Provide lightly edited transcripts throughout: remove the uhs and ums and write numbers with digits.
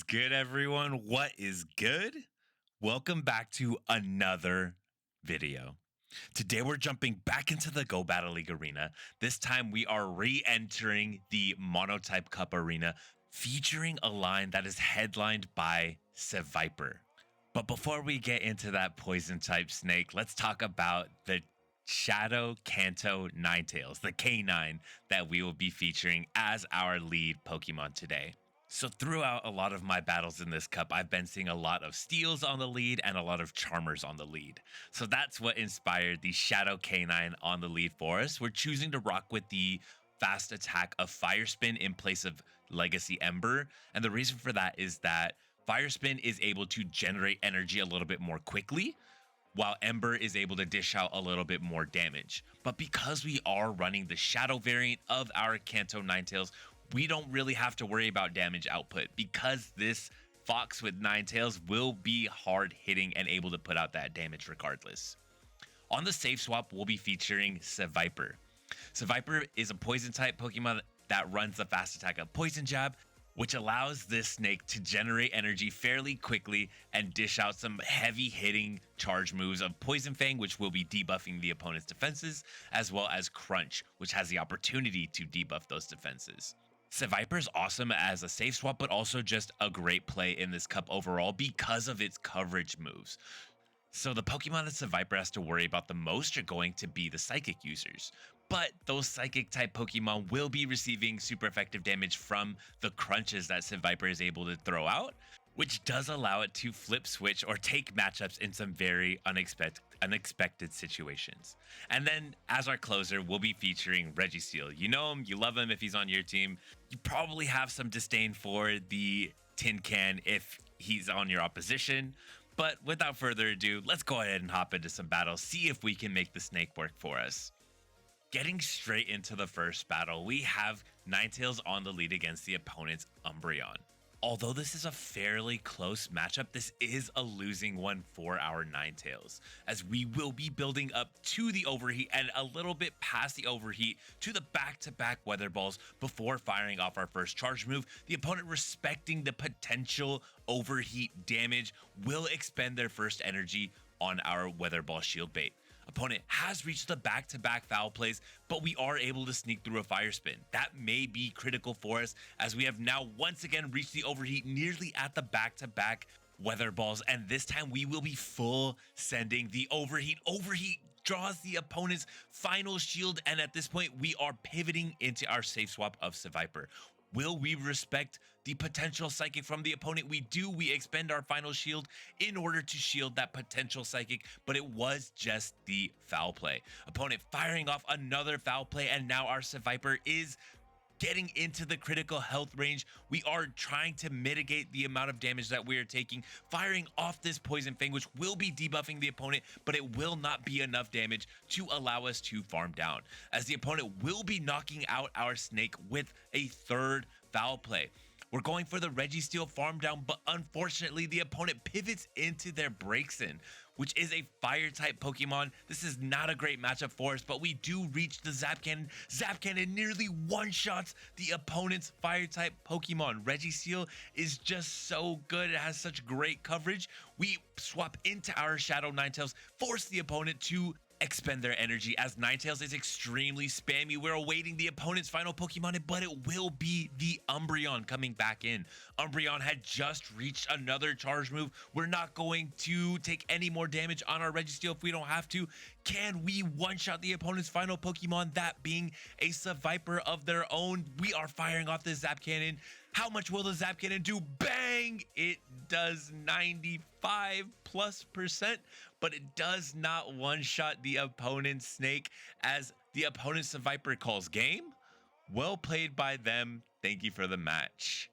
good, everyone? What is good? Welcome back to another video. Today, we're jumping back into the Go Battle League arena. This time, we are re-entering the Monotype Cup arena, featuring a line that is headlined by Seviper. But before we get into that poison type snake, let's talk about the Shadow Kanto Ninetales, the K9 that we will be featuring as our lead Pokemon today. So throughout a lot of my battles in this cup, I've been seeing a lot of Steels on the lead and a lot of Charmers on the lead. So that's what inspired the Shadow K9 on the lead for us. We're choosing to rock with the fast attack of Fire Spin in place of Legacy Ember. And the reason for that is that Fire Spin is able to generate energy a little bit more quickly, while Ember is able to dish out a little bit more damage. But because we are running the Shadow variant of our Kanto Ninetales, we don't really have to worry about damage output because this Fox with Ninetales will be hard hitting and able to put out that damage regardless. On the safe swap, we'll be featuring Seviper. Seviper is a poison type Pokemon that runs the fast attack of Poison Jab, which allows this snake to generate energy fairly quickly and dish out some heavy hitting charge moves of Poison Fang, which will be debuffing the opponent's defenses, as well as Crunch, which has the opportunity to debuff those defenses. Seviper is awesome as a safe swap, but also just a great play in this cup overall because of its coverage moves. So the Pokemon that Seviper has to worry about the most are going to be the Psychic users. But those Psychic type Pokemon will be receiving super effective damage from the crunches that Seviper is able to throw out, which does allow it to flip switch or take matchups in some very unexpected situations. And then as our closer, we'll be featuring Registeel. You know him, you love him if he's on your team. You probably have some disdain for the Tin Can if he's on your opposition. But without further ado, let's go ahead and hop into some battles, see if we can make the snake work for us. Getting straight into the first battle, we have Ninetales on the lead against the opponent's Umbreon. Although this is a fairly close matchup, this is a losing one for our Ninetales, as we will be building up to the overheat and a little bit past the overheat to the back-to-back weather balls before firing off our first charge move. The opponent, respecting the potential overheat damage, will expend their first energy on our weather ball shield bait. Opponent has reached the back-to-back foul plays, but we are able to sneak through a Fire Spin. That may be critical for us, as we have now once again reached the overheat nearly at the back-to-back weather balls, and this time we will be full sending the overheat. Overheat draws the opponent's final shield, and at this point we are pivoting into our safe swap of Seviper. Will we respect the potential Psychic from the opponent? We do. We expend our final shield in order to shield that potential Psychic, but it was just the foul play. Opponent firing off another foul play, and now our Seviper is getting into the critical health range. We are trying to mitigate the amount of damage that we are taking, firing off this Poison Fang, which will be debuffing the opponent, but it will not be enough damage to allow us to farm down, as the opponent will be knocking out our snake with a third foul play. We're going for the Registeel farm down, but unfortunately the opponent pivots into their Braixen, which is a fire type Pokemon. This is not a great matchup for us, but we do reach the Zap Cannon. Zap Cannon nearly one-shots the opponent's fire type Pokemon. Registeel is just so good. It has such great coverage. We swap into our Shadow Ninetales, force the opponent to expend their energy, as Ninetales is extremely spammy. We're awaiting the opponent's final Pokemon, but it will be the Umbreon coming back in. Umbreon had just reached another charge move. We're not going to take any more damage on our Registeel if we don't have to. Can we one-shot the opponent's final Pokemon, that being a Seviper of their own? We are firing off this Zap Cannon. How much will the Zap Cannon do? Bang! It does 95+%, but it does not one-shot the opponent's snake, as the opponent's Seviper calls game. Well played by them. Thank you for the match.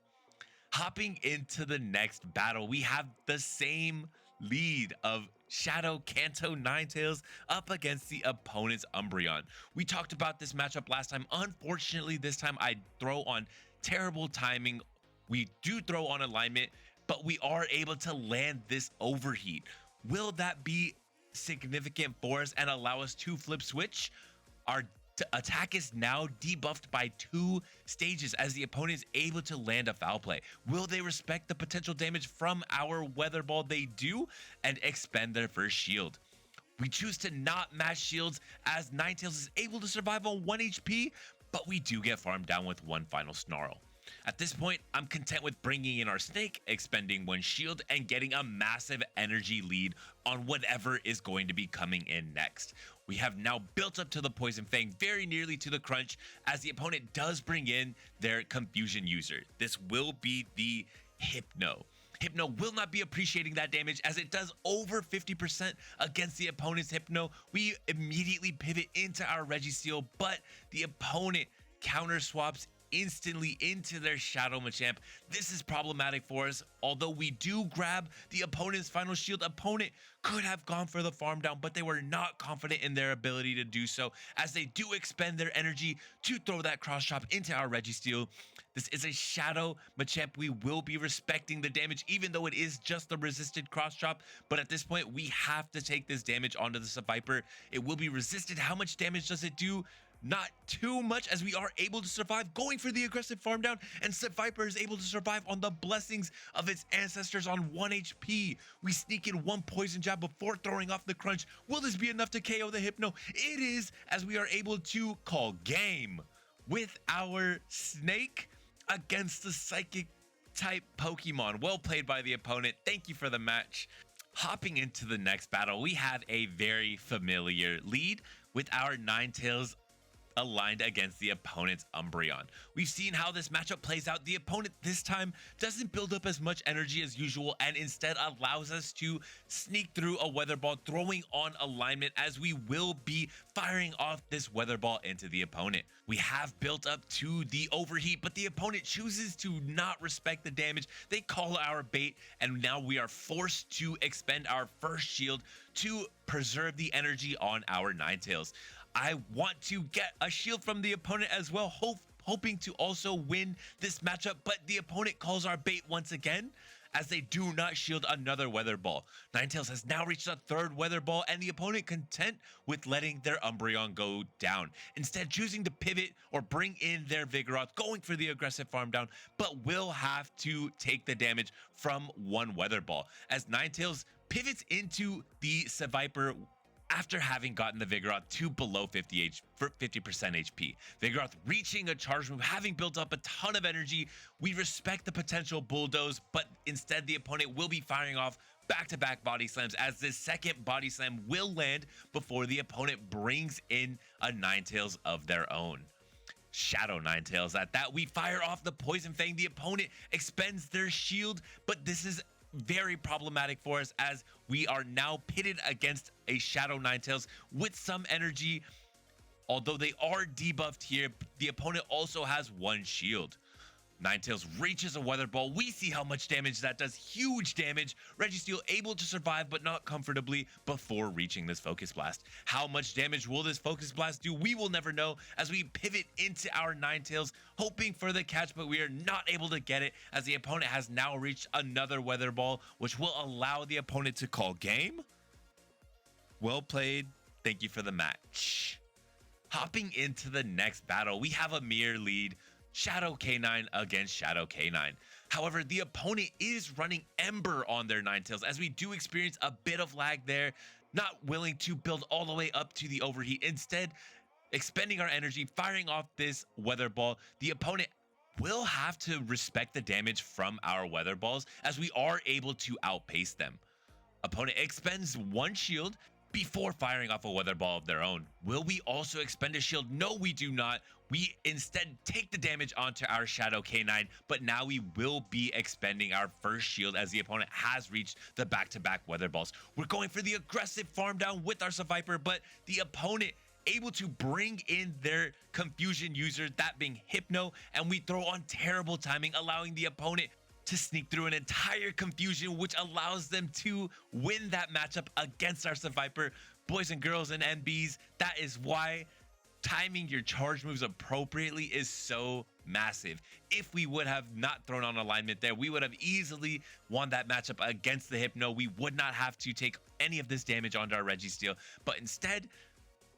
Hopping into the next battle, we have the same lead of Shadow Kanto Ninetales up against the opponent's Umbreon. We talked about this matchup last time. Unfortunately, this time I throw on terrible timing. We do throw on alignment, but we are able to land this overheat. Will that be significant for us and allow us to flip switch? Our attack is now debuffed by 2 stages as the opponent is able to land a foul play. Will they respect the potential damage from our weather ball? They do, and expend their first shield. We choose to not mash shields as Ninetales is able to survive on 1 HP, but we do get farmed down with one final snarl. At this point, I'm content with bringing in our snake, expending 1 shield, and getting a massive energy lead on whatever is going to be coming in next. We have now built up to the Poison Fang very nearly to the crunch as the opponent does bring in their confusion user. This will be the Hypno. Hypno will not be appreciating that damage as it does over 50% against the opponent's Hypno. We immediately pivot into our Registeel, but the opponent counter swaps instantly into their Shadow Machamp. This is problematic for us. Although we do grab the opponent's final shield, opponent could have gone for the farm down, but they were not confident in their ability to do so as they do expend their energy to throw that cross chop into our Registeel. This is a Shadow Machamp. We will be respecting the damage even though it is just the resisted cross chop, but at this point we have to take this damage onto the Seviper. It will be resisted. How much damage does it do? Not too much as we are able to survive, going for the aggressive farm down, and Seviper is able to survive on the blessings of its ancestors on 1 HP. We sneak in 1 poison jab before throwing off the crunch. Will this be enough to KO the Hypno? It is, as we are able to call game with our snake against the psychic type Pokemon. Well played by the opponent. Thank you for the match. Hopping into the next battle, we have a very familiar lead with our Ninetales aligned against the opponent's Umbreon. We've seen how this matchup plays out. The opponent this time doesn't build up as much energy as usual and instead allows us to sneak through a weather ball, throwing on alignment as we will be firing off this weather ball into the opponent. We have built up to the overheat, but the opponent chooses to not respect the damage. They call our bait, and now we are forced to expend our first shield to preserve the energy on our Ninetales. I want to get a shield from the opponent as well, hoping to also win this matchup, but the opponent calls our bait once again as they do not shield another weather ball. Ninetales has now reached a 3rd weather ball and the opponent content with letting their Umbreon go down, instead choosing to pivot or bring in their Vigoroth, going for the aggressive farm down, but will have to take the damage from 1 weather ball as Ninetales pivots into the Seviper after having gotten the Vigoroth to below 50% HP. Vigoroth reaching a charge move, having built up a ton of energy. We respect the potential bulldoze, but instead the opponent will be firing off back-to-back body slams as this second body slam will land before the opponent brings in a Ninetales of their own. Shadow Ninetales at that. We fire off the Poison Fang. The opponent expends their shield, but this is very problematic for us as we are now pitted against a Shadow Ninetales with some energy. Although they are debuffed here, the opponent also has 1 shield. Ninetales reaches a weather ball. We see how much damage that does. Huge damage. Registeel able to survive, but not comfortably before reaching this Focus Blast. How much damage will this Focus Blast do? We will never know as we pivot into our Ninetales, hoping for the catch, but we are not able to get it as the opponent has now reached another weather ball, which will allow the opponent to call game. Well played. Thank you for the match. Hopping into the next battle, we have a mirror lead. Shadow K9 against Shadow K9. However, the opponent is running Ember on their Ninetales as we do experience a bit of lag there, not willing to build all the way up to the overheat. Instead, expending our energy, firing off this weather ball. The opponent will have to respect the damage from our weather balls as we are able to outpace them. Opponent expends 1 shield before firing off a weather ball of their own. Will we also expend a shield? No, we do not. We instead take the damage onto our Shadow K9, but now we will be expending our first shield as the opponent has reached the back-to-back weather balls. We're going for the aggressive farm down with our Seviper, but the opponent able to bring in their confusion user, that being Hypno, and we throw on terrible timing, allowing the opponent to sneak through an entire confusion, which allows them to win that matchup against our Seviper. Boys and girls and NBs, that is why timing your charge moves appropriately is so massive. If we would have not thrown on alignment there, we would have easily won that matchup against the Hypno. We would not have to take any of this damage onto our Registeel, but instead,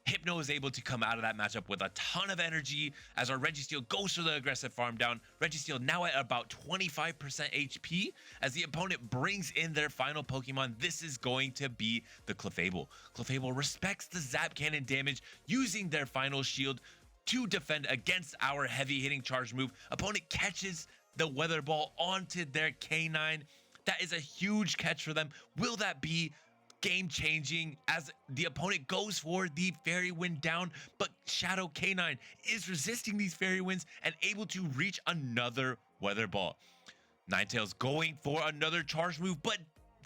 Hypno is able to come out of that matchup with a ton of energy as our Registeel goes for the aggressive farm down. Registeel now at about 25% HP as the opponent brings in their final Pokemon. This is going to be the Clefable. Clefable respects the Zap Cannon damage using their final shield to defend against our heavy hitting charge move. Opponent catches the Weather Ball onto their K9. That is a huge catch for them. Will that be game changing as the opponent goes for the Fairy Wind down, but Shadow K9 is resisting these Fairy Winds and able to reach another Weather Ball. Ninetales going for another charge move, but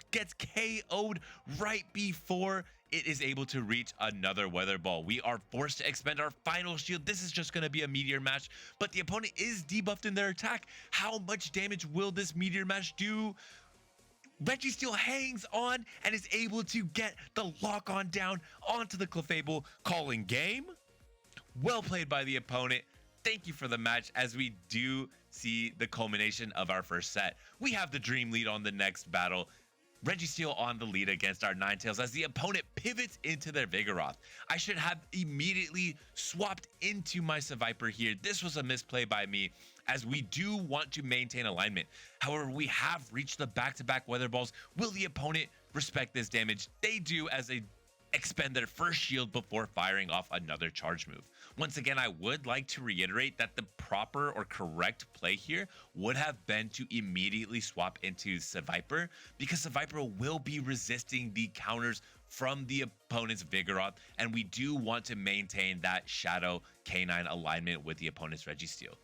gets KO'd right before it is able to reach another Weather Ball. We are forced to expend our final shield. This is just going to be a Meteor Mash, but the opponent is debuffed in their attack. How much damage will this Meteor Mash do? Registeel hangs on and is able to get the lock on down onto the Clefable, calling game. Well played by the opponent. Thank you for the match as we do see the culmination of our first set. We have the Dream Lead on the next battle. Registeel on the lead against our Ninetales as the opponent pivots into their Vigoroth. I should have immediately swapped into my Seviper here. This was a misplay by me as we do want to maintain alignment. However, we have reached the back-to-back Weather Balls. Will the opponent respect this damage? They do as they expend their first shield before firing off another charge move. Once again, I would like to reiterate that the proper or correct play here would have been to immediately swap into Seviper because Seviper will be resisting the counters from the opponent's Vigoroth, and we do want to maintain that Shadow K9 alignment with the opponent's Registeel.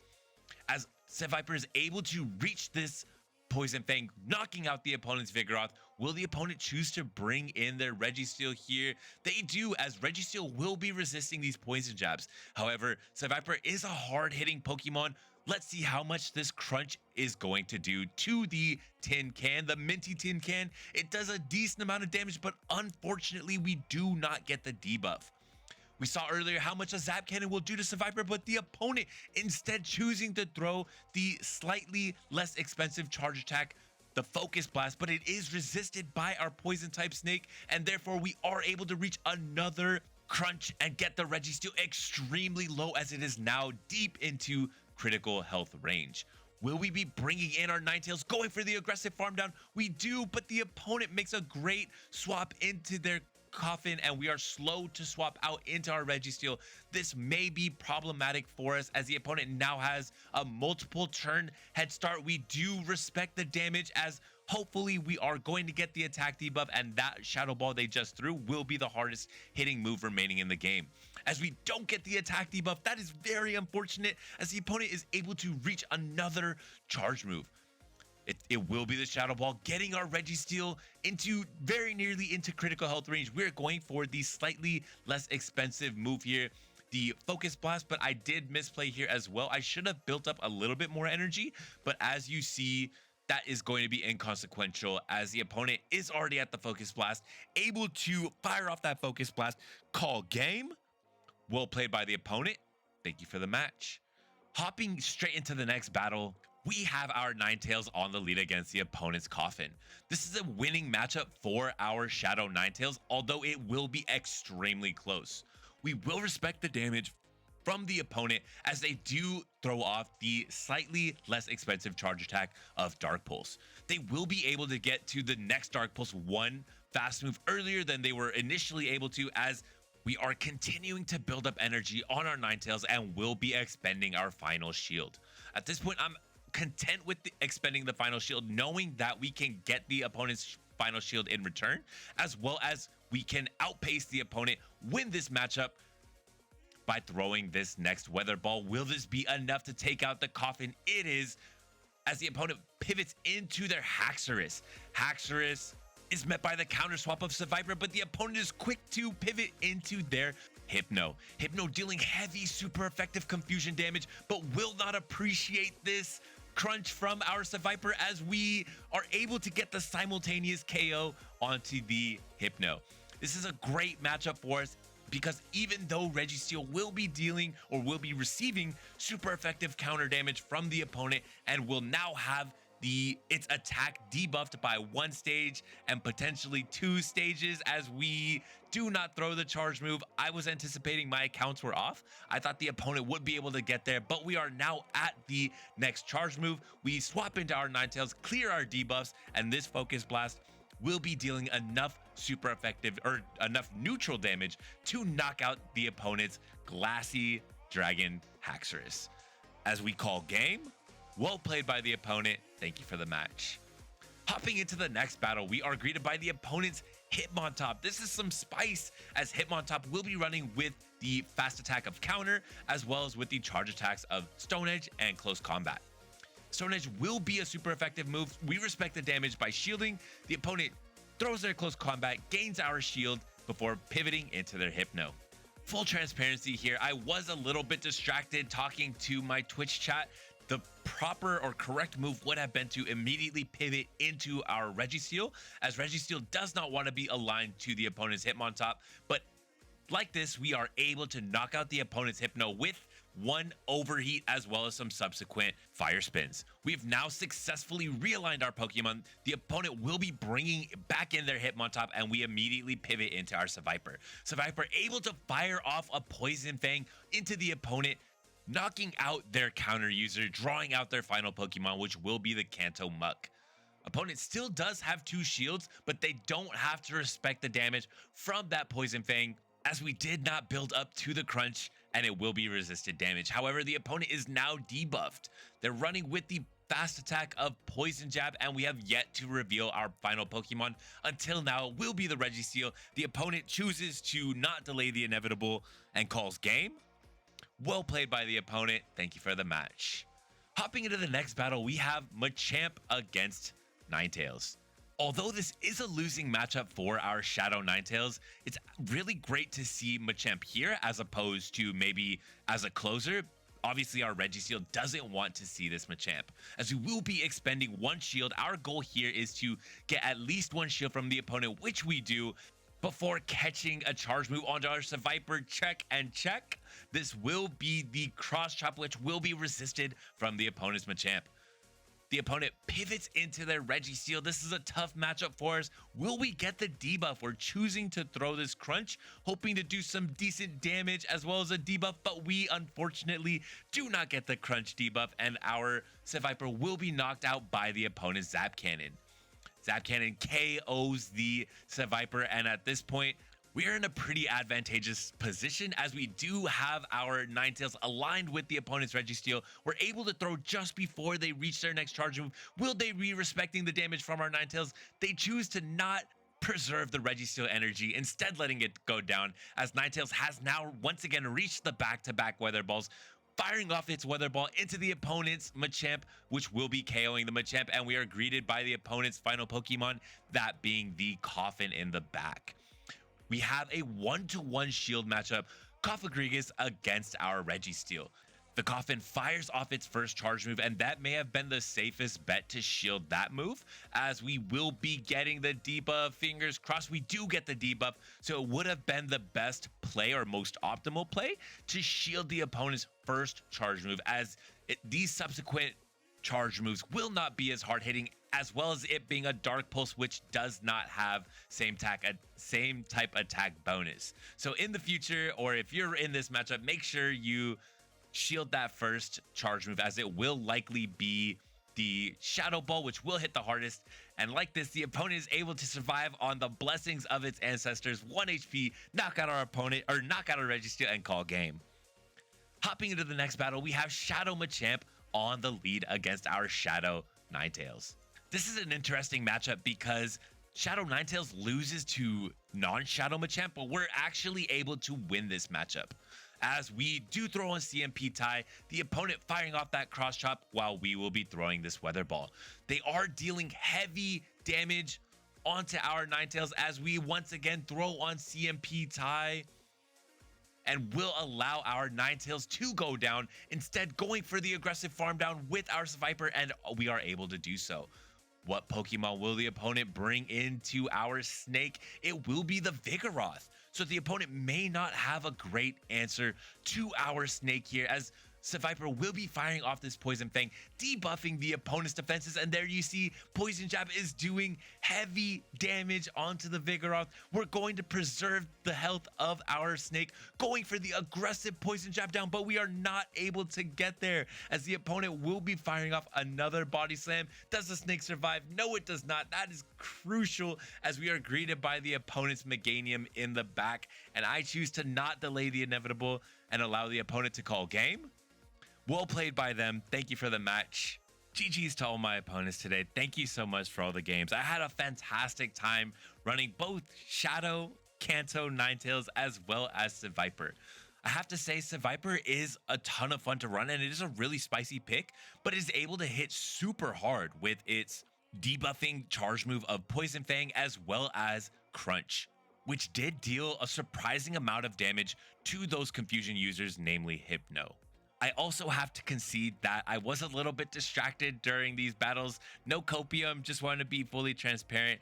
As Seviper is able to reach this Poison Fang, knocking out the opponent's Vigoroth, will the opponent choose to bring in their Registeel here? They do, as Registeel will be resisting these poison jabs. However, Seviper is a hard-hitting Pokemon. Let's see how much this crunch is going to do to the tin can, the minty tin can. It does a decent amount of damage, but unfortunately, we do not get the debuff. We saw earlier how much a Zap Cannon will do to Seviper, but the opponent instead choosing to throw the slightly less expensive charge attack, the Focus Blast, but it is resisted by our Poison type Snake, and therefore we are able to reach another crunch and get the Registeel extremely low as it is now deep into critical health range. Will we be bringing in our Ninetales, going for the aggressive farm down? We do, but the opponent makes a great swap into their Coffin, and we are slow to swap out into our Registeel. This may be problematic for us as the opponent now has a multiple turn head start. We do respect the damage as hopefully we are going to get the attack debuff, and that Shadow Ball they just threw will be the hardest hitting move remaining in the game. As we don't get the attack debuff, that is very unfortunate as the opponent is able to reach another charge move. It will be the Shadow Ball, getting our Registeel into very nearly into critical health range. We're going for the slightly less expensive move here, the Focus Blast, but I did misplay here as well. I should have built up a little bit more energy, but as you see, that is going to be inconsequential as the opponent is already at the Focus Blast, able to fire off that Focus Blast, call game. Well played by the opponent. Thank you for the match. Hopping straight into the next battle, we have our Ninetales on the lead against the opponent's Coffin. This is a winning matchup for our Shadow Ninetales, although it will be extremely close. We will respect the damage from the opponent as they do throw off the slightly less expensive charge attack of Dark Pulse. They will be able to get to the next Dark Pulse one fast move earlier than they were initially able to, as we are continuing to build up energy on our Ninetales and will be expending our final shield. At this point, I'm content with expending the final shield, knowing that we can get the opponent's final shield in return, as well as we can outpace the opponent, win this matchup by throwing this next Weather Ball. Will this be enough to take out the Coffin? It is, as the opponent pivots into their Haxorus. Haxorus is met by the counter swap of Seviper, but the opponent is quick to pivot into their Hypno. Hypno dealing heavy, super effective confusion damage, but will not appreciate this crunch from our Seviper as we are able to get the simultaneous KO onto the Hypno. This is a great matchup for us because even though Registeel will be dealing or will be receiving super effective counter damage from the opponent and will now have its attack debuffed by 1 stage and potentially 2 stages, as we do not throw the charge move. I was anticipating my accounts were off. I thought the opponent would be able to get there, but we are now at the next charge move. We swap into our Ninetales, clear our debuffs, and this Focus Blast will be dealing enough super effective or enough neutral damage to knock out the opponent's Glassy Dragon Haxorus. As we call game, well played by the opponent. Thank you for the match. Hopping into the next battle, we are greeted by the opponent's Hitmontop. This is some spice, as Hitmontop will be running with the fast attack of Counter, as well as with the charge attacks of Stone Edge and Close Combat. Stone Edge will be a super effective move. We respect the damage by shielding. The opponent throws their Close Combat, gains our shield before pivoting into their Hypno. Full transparency here, I was a little bit distracted talking to my Twitch chat. The proper or correct move would have been to immediately pivot into our Registeel, as Registeel does not want to be aligned to the opponent's Hitmontop, but like this, we are able to knock out the opponent's Hypno with 1 overheat as well as some subsequent fire spins. We've now successfully realigned our Pokemon. The opponent will be bringing back in their Hitmontop, and we immediately pivot into our Seviper. Seviper able to fire off a Poison Fang into the opponent, knocking out their counter user, drawing out their final Pokemon, which will be the Kanto Muck. Opponent still does have 2 shields, but they don't have to respect the damage from that Poison Fang, as we did not build up to the crunch, and it will be resisted damage. However, the opponent is now debuffed. They're running with the fast attack of Poison Jab, and we have yet to reveal our final Pokemon. Until now, will be the Registeel. The opponent chooses to not delay the inevitable and calls game. Well played by the opponent. Thank you for the match. Hopping into the next battle, we have Machamp against Ninetales. Although this is a losing matchup for our Shadow Ninetales, it's really great to see Machamp here as opposed to maybe as a closer. Obviously, our Registeel doesn't want to see this Machamp, as we will be expending 1 shield. Our goal here is to get at least 1 shield from the opponent, which we do, before catching a charge move onto our Seviper. Check and check. This will be the cross chop, which will be resisted from the opponent's Machamp. The opponent pivots into their Registeel. This is a tough matchup for us. Will we get the debuff? We're choosing to throw this crunch, hoping to do some decent damage as well as a debuff, but we unfortunately do not get the crunch debuff, and our Seviper will be knocked out by the opponent's Zap Cannon. Zap Cannon KOs the Seviper, and at this point, we are in a pretty advantageous position, as we do have our Ninetales aligned with the opponent's Registeel. We're able to throw just before they reach their next charge move. Will they be respecting the damage from our Ninetales? They choose to not preserve the Registeel energy, instead letting it go down, as Ninetales has now once again reached the back-to-back Weather Balls, firing off its Weather Ball into the opponent's Machamp, which will be KOing the Machamp, and we are greeted by the opponent's final Pokemon, that being the Coffin in the back. We have a 1-to-1 shield matchup, akariiiXX against our Registeel. The Coffin fires off its first charge move, and that may have been the safest bet to shield that move, as we will be getting the debuff. Fingers crossed we do get the debuff, so it would have been the best play or most optimal play to shield the opponent's first charge move, as these subsequent charge moves will not be as hard hitting, as well as it being a Dark Pulse, which does not have same type attack bonus. So in the future, or if you're in this matchup, make sure you shield that first charge move, as it will likely be the Shadow Ball, which will hit the hardest. And like this, the opponent is able to survive on the blessings of its ancestors. 1 HP, knock out our opponent, or knock out our Registeel, and call game. Hopping into the next battle, we have Shadow Machamp on the lead against our Shadow Ninetales. This is an interesting matchup because Shadow Ninetales loses to non-Shadow Machamp, but we're actually able to win this matchup, as we do throw on CMP tie, the opponent firing off that cross chop while we will be throwing this Weather Ball. They are dealing heavy damage onto our Ninetales, as we once again throw on CMP tie and will allow our Ninetales to go down, instead going for the aggressive farm down with our Seviper, and we are able to do so. What Pokemon will the opponent bring into our Snake? It will be the Vigoroth. So the opponent may not have a great answer to our Snake here, as Seviper will be firing off this Poison Fang, debuffing the opponent's defenses, and there you see Poison Jab is doing heavy damage onto the Vigoroth. We're going to preserve the health of our snake, going for the aggressive Poison Jab down, but we are not able to get there as the opponent will be firing off another Body Slam. Does the snake survive? No, it does not. That is crucial as we are greeted by the opponent's Meganium in the back, and I choose to not delay the inevitable and allow the opponent to call game. Well played by them. Thank you for the match. GG's to all my opponents today. Thank you so much for all the games. I had a fantastic time running both Shadow, Kanto, Ninetales, as well as Seviper. I have to say, Seviper is a ton of fun to run, and it is a really spicy pick, but is able to hit super hard with its debuffing charge move of Poison Fang as well as Crunch, which did deal a surprising amount of damage to those confusion users, namely Hypno. I also have to concede that I was a little bit distracted during these battles. No copium, just wanted to be fully transparent.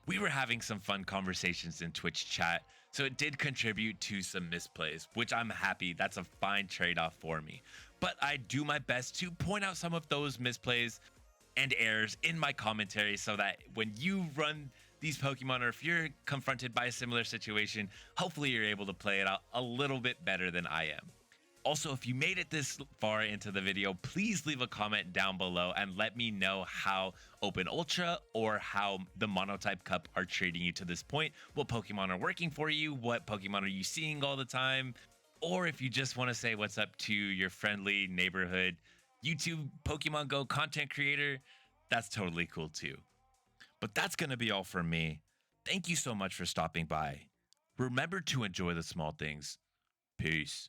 We were having some fun conversations in Twitch chat, so it did contribute to some misplays, which I'm happy. That's a fine trade-off for me. But I do my best to point out some of those misplays and errors in my commentary so that when you run these Pokemon, or if you're confronted by a similar situation, hopefully you're able to play it out a little bit better than I am. Also, if you made it this far into the video, please leave a comment down below and let me know how Open Ultra or how the Monotype Cup are treating you to this point. What Pokemon are working for you? What Pokemon are you seeing all the time? Or if you just want to say what's up to your friendly neighborhood YouTube Pokemon Go content creator, that's totally cool too. But that's going to be all from me. Thank you so much for stopping by. Remember to enjoy the small things. Peace.